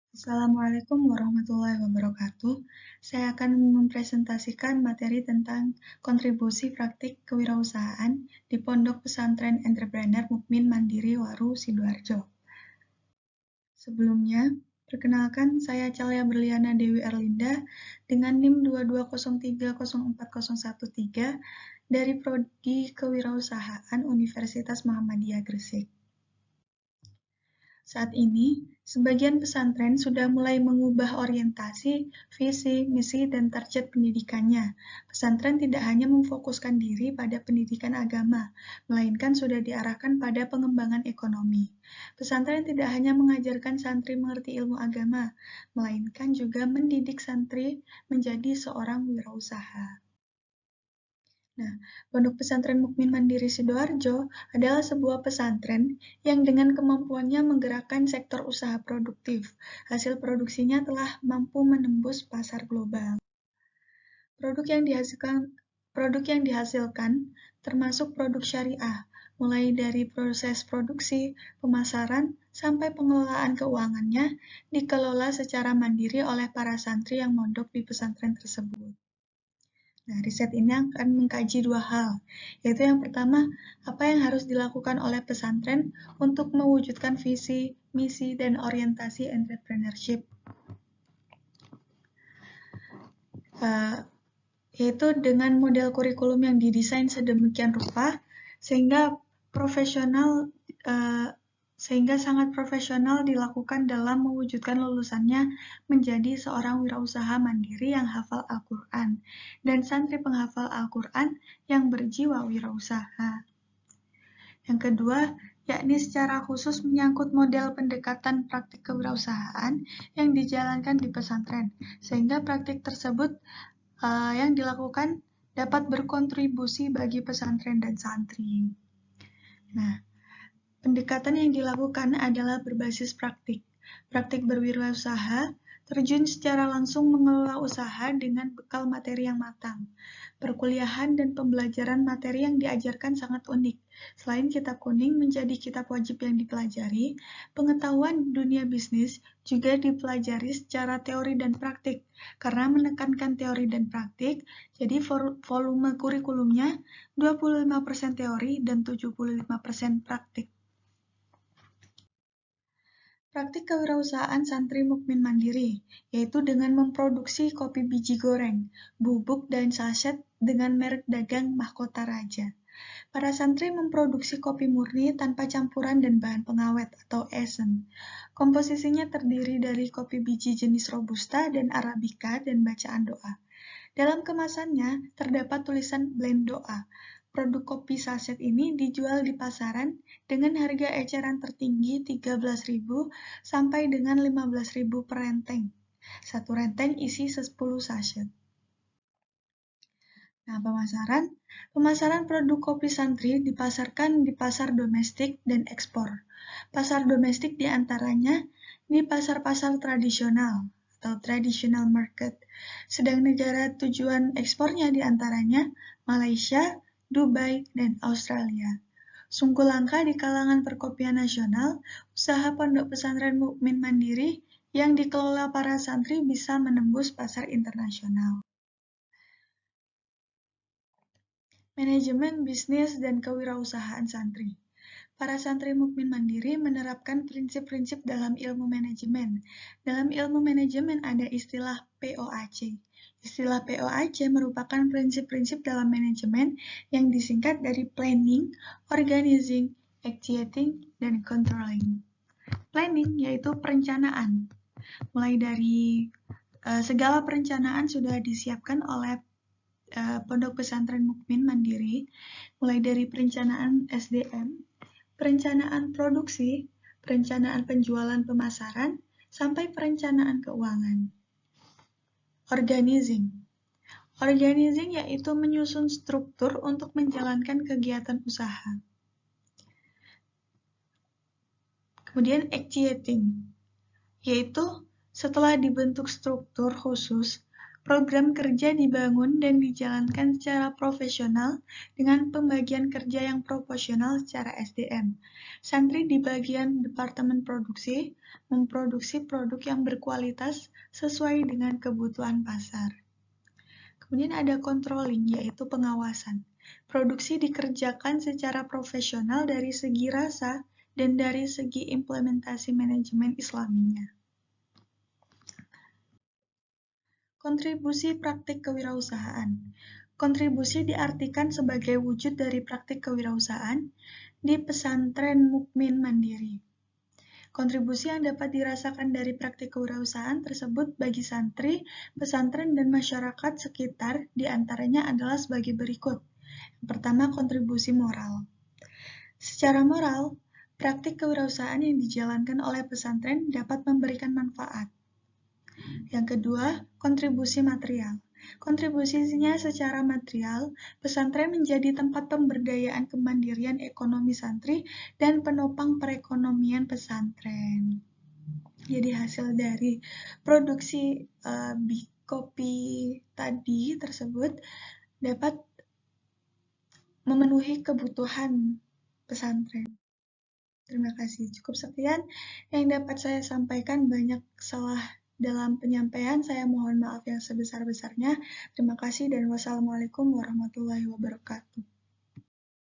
Assalamualaikum warahmatullahi wabarakatuh. Saya akan mempresentasikan materi tentang kontribusi praktik kewirausahaan di Pondok Pesantren Entrepreneur Mukmin Mandiri Waru, Sidoarjo. Sebelumnya, perkenalkan saya Calia Berliana Dewi Erlinda dengan NIM 220304013 dari Prodi Kewirausahaan Universitas Muhammadiyah Gresik. Saat ini, sebagian pesantren sudah mulai mengubah orientasi, visi, misi, dan target pendidikannya. Pesantren tidak hanya memfokuskan diri pada pendidikan agama, melainkan sudah diarahkan pada pengembangan ekonomi. Pesantren tidak hanya mengajarkan santri mengerti ilmu agama, melainkan juga mendidik santri menjadi seorang wirausaha. Nah, Pondok Pesantren Mukmin Mandiri Sidoarjo adalah sebuah pesantren yang dengan kemampuannya menggerakkan sektor usaha produktif. Hasil produksinya telah mampu menembus pasar global. Produk yang dihasilkan termasuk produk syariah, mulai dari proses produksi, pemasaran, sampai pengelolaan keuangannya dikelola secara mandiri oleh para santri yang mondok di pesantren tersebut. Nah, riset ini akan mengkaji dua hal, yaitu yang pertama, apa yang harus dilakukan oleh pesantren untuk mewujudkan visi, misi, dan orientasi entrepreneurship, yaitu dengan model kurikulum yang didesain sedemikian rupa sehingga sangat profesional dilakukan dalam mewujudkan lulusannya menjadi seorang wirausaha mandiri yang hafal Al-Quran dan santri penghafal Al-Quran yang berjiwa wirausaha. Yang kedua, yakni secara khusus menyangkut model pendekatan praktik kewirausahaan yang dijalankan di pesantren, sehingga praktik tersebut yang dilakukan dapat berkontribusi bagi pesantren dan santri. Nah, pendekatan yang dilakukan adalah berbasis praktik. Praktik berwirausaha terjun secara langsung mengelola usaha dengan bekal materi yang matang. Perkuliahan dan pembelajaran materi yang diajarkan sangat unik. Selain kitab kuning menjadi kitab wajib yang dipelajari, pengetahuan dunia bisnis juga dipelajari secara teori dan praktik. Karena menekankan teori dan praktik, jadi volume kurikulumnya 25% teori dan 75% praktik. Praktik kewirausahaan santri mukmin mandiri, yaitu dengan memproduksi kopi biji goreng, bubuk, dan saset dengan merek dagang Mahkota Raja. Para santri memproduksi kopi murni tanpa campuran dan bahan pengawet atau esen. Komposisinya terdiri dari kopi biji jenis Robusta dan Arabica dan bacaan doa. Dalam kemasannya terdapat tulisan blend doa. Produk kopi saset ini dijual di pasaran dengan harga eceran tertinggi 13.000 sampai dengan 15.000 per renteng. Satu renteng isi 10 saset. Nah, pemasaran produk kopi santri dipasarkan di pasar domestik dan ekspor. Pasar domestik diantaranya di pasar-pasar tradisional atau traditional market, sedang negara tujuan ekspornya diantaranya Malaysia, Dubai, dan Australia. Sungguh langka di kalangan perkopian nasional, usaha Pondok Pesantren Mukmin Mandiri yang dikelola para santri bisa menembus pasar internasional. Manajemen bisnis dan kewirausahaan santri. Para santri mukmin mandiri menerapkan prinsip-prinsip dalam ilmu manajemen. Dalam ilmu manajemen ada istilah POAC. Istilah POAC merupakan prinsip-prinsip dalam manajemen yang disingkat dari planning, organizing, executing, dan controlling. Planning yaitu perencanaan. Mulai dari segala perencanaan sudah disiapkan oleh Pondok Pesantren Mukmin Mandiri, mulai dari perencanaan SDM, perencanaan produksi, perencanaan penjualan pemasaran, sampai perencanaan keuangan. Organizing yaitu menyusun struktur untuk menjalankan kegiatan usaha. Kemudian executing, yaitu setelah dibentuk struktur khusus, Program kerja dibangun dan dijalankan secara profesional dengan pembagian kerja yang proporsional secara SDM. Santri di bagian Departemen Produksi memproduksi produk yang berkualitas sesuai dengan kebutuhan pasar. Kemudian ada controlling, yaitu pengawasan. Produksi dikerjakan secara profesional dari segi rasa dan dari segi implementasi manajemen Islaminya. Kontribusi praktik kewirausahaan. Kontribusi diartikan sebagai wujud dari praktik kewirausahaan di pesantren mukmin mandiri. Kontribusi yang dapat dirasakan dari praktik kewirausahaan tersebut bagi santri, pesantren, dan masyarakat sekitar diantaranya adalah sebagai berikut. Yang pertama, kontribusi moral. Secara moral, praktik kewirausahaan yang dijalankan oleh pesantren dapat memberikan manfaat. Yang kedua, kontribusi material. Kontribusinya secara material, pesantren menjadi tempat pemberdayaan kemandirian ekonomi santri dan penopang perekonomian pesantren. Jadi hasil dari produksi kopi tadi tersebut dapat memenuhi kebutuhan pesantren. Terima kasih. Cukup sekian yang dapat saya sampaikan. Banyak salah dalam penyampaian, saya mohon maaf yang sebesar-besarnya. Terima kasih dan wassalamualaikum warahmatullahi wabarakatuh.